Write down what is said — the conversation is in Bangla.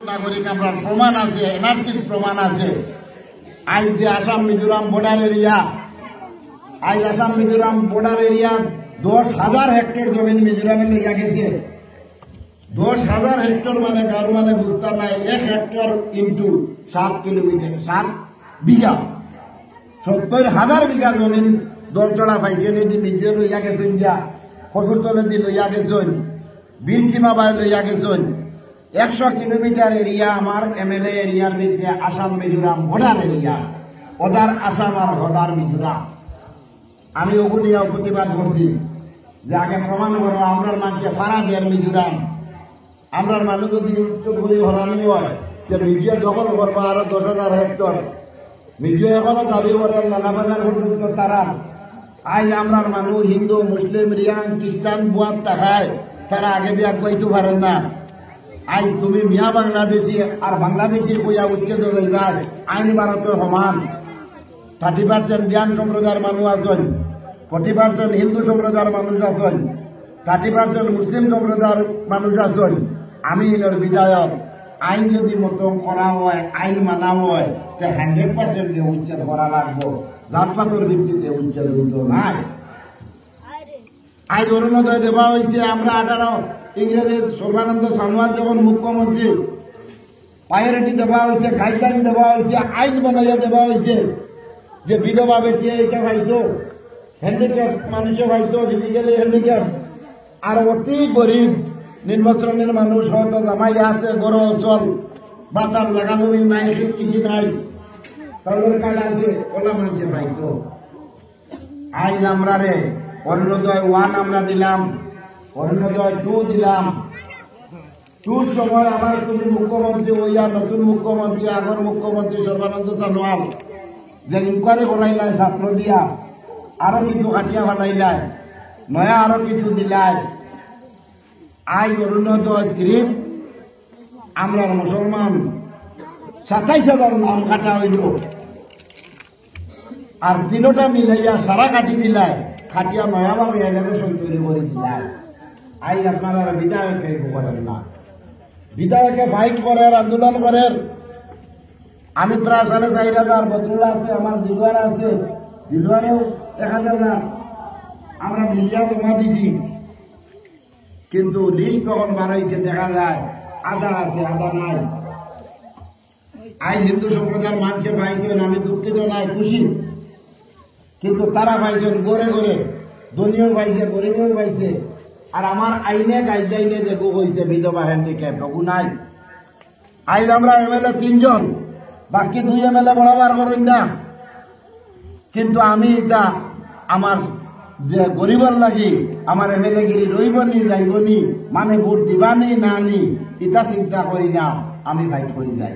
নাগরিক আমরা প্রমাণ আছে, এনআরসির প্রমাণ আছে। আজ যে আসাম মিজোরাম বর্ডার এরিয়া, আজ Assam Mizoram border area 10,000 hectare জমিন মিজোরামে লেগে গেছে। 10,000 হেক্টর মানে গাঁর মানে বুঝতে নাই, 1 হেক্টর ইন্টু 7 কিলোমিটার 7 বিঘা, 70,000 বিঘা জমিন দলচড়া পাইছে। নদী মিজো লইয়া গেছেন, যা খসুরতলে দি লইয়া গেছেন, বীরসীমা বাই লইয়া গেছেন। 100 কিলোমিটার এরিয়া আমার এমএলএ এরিয়ার ভিতরে আসাম মিজোরাম বর্ডার এরিয়া, ওদার আসাম আর হদার মিজোরাম। আমি ওগুলিয়া প্রতিবাদ করছি যে আগে প্রমাণ করো আমরার মানুষে ফাড়া দেয় মিজোরাম। আমরার মানুষ যদি উচ্চ করে হরানি হয় যে মিজো দখল করবো আরো 10,000 হেক্টর। মিজো এখনো দাবি করেন নানাবাজার পর্যন্ত তারা। আজ আমরার মানুষ হিন্দু মুসলিম রিয়াং খ্রিস্টান বুয়াত তাকায়, তারা আগে দিয়ে আগাইতে পারেন না। আজ তুমি মিয়া বাংলাদেশি আর বাংলাদেশি কইয়া উচ্ছেদ যাইবা, আইন ভারতের সমান। 30% রিয়াং সম্প্রদায়ের মানুষ আছেন, 40% হিন্দু সম্প্রদায়ের মানুষ আছেন, 30% মুসলিম সম্প্রদায়ের মানুষ আছেন। আমি এর বিধায়ক। আইন যদি মতন করা হয়, আইন মানা হয়, তো 100% উচ্ছেদ করা লাগবো। জাতপাতের ভিত্তিতে উচ্ছেদ হইত নাই। আজ অরুণোদয় দেওয়া হয়েছে। আমরা 18 ইংরেজি সর্বানন্দ সোনোয়াল যখন মুখ্যমন্ত্রী, প্রায়োরিটি দেওয়া হয়েছে, গাইডলাইন দেওয়া হয়েছে, আইন বানাইয়া দেওয়া হয়েছে যে বিধবা বেটি এটা পাইতো, হ্যান্ডিক্যাপ মানুষও পাইতো, ফিজিক্যালি হ্যান্ডিক্যাপ। আর অতি গরিব নিম্ন শ্রেণীর মানুষ হয়তো জামাই আছে, গড় অঞ্চল, বাতার জায়গা জমি নাই, কিছু নাই, চাউলের কার্ড আছে, ওলা মানুষে পাইতো। আইন আমরা রে অরুণোদয় 1 আমরা দিলাম, অরুণোদয় 2 দিলাম। 2 সময় আমার তুমি মুখ্যমন্ত্রী হইয়া নতুন মুখ্যমন্ত্রী, আগর মুখ্যমন্ত্রী সর্বানন্দ সোনোয়াল যে ইনকোয়ারি করাইলায় ছাত্র দিয়া, আরো কিছু কাটিয়া বানাইলায়, নয়া আরো কিছু দিলায়। আজ অরুণোদয় 3 আমরা মুসলমান 27,000 নাম কাটা হইল। আর 3টা মিলাইয়া সারা কাটি দিলায়, খাটিয়া নয়াভাবে এলাকাশন তৈরি করে দিলায়। আজ আপনারা বিধায়ককে করেন না, বিধায়কে ফাইট করেন, আন্দোলন করেন। আমি প্রায় 4,500 বদরুল্লাহ আছে, আমার দিলওয়ার আছে, দিলওয়ারেও 1,000 আমরা মিলিয়া জমা দিছি। কিন্তু লিস্ট যখন বাড়াইছে দেখা যায় আধা আছে, আধা নাই। আজ হিন্দু সম্প্রদায়ের মানুষে পাইছেন, আমি দুঃখিত নাই, খুশি। কিন্তু তারা পাইছেন গড়ে গড়ে, ধনীও পাইছে, গরিবও পাইছে। আর আমার আইনে গাইডলাইনে যেগু হয়েছে বিধবা হ্যান্ডিক্যাপ ওগু নাই। আজ আমরা এমএলএ 3 জন, বাকি 2 এমএলএ বরাবর করেন না। কিন্তু আমি এটা আমার যে গরিবর লাগি আমার এমএলএ গিরি রইবনি যাইবনি, মানে ভোট দিবানি না নি, এটা চিন্তা করি না, আমি ফাইট করি যাই।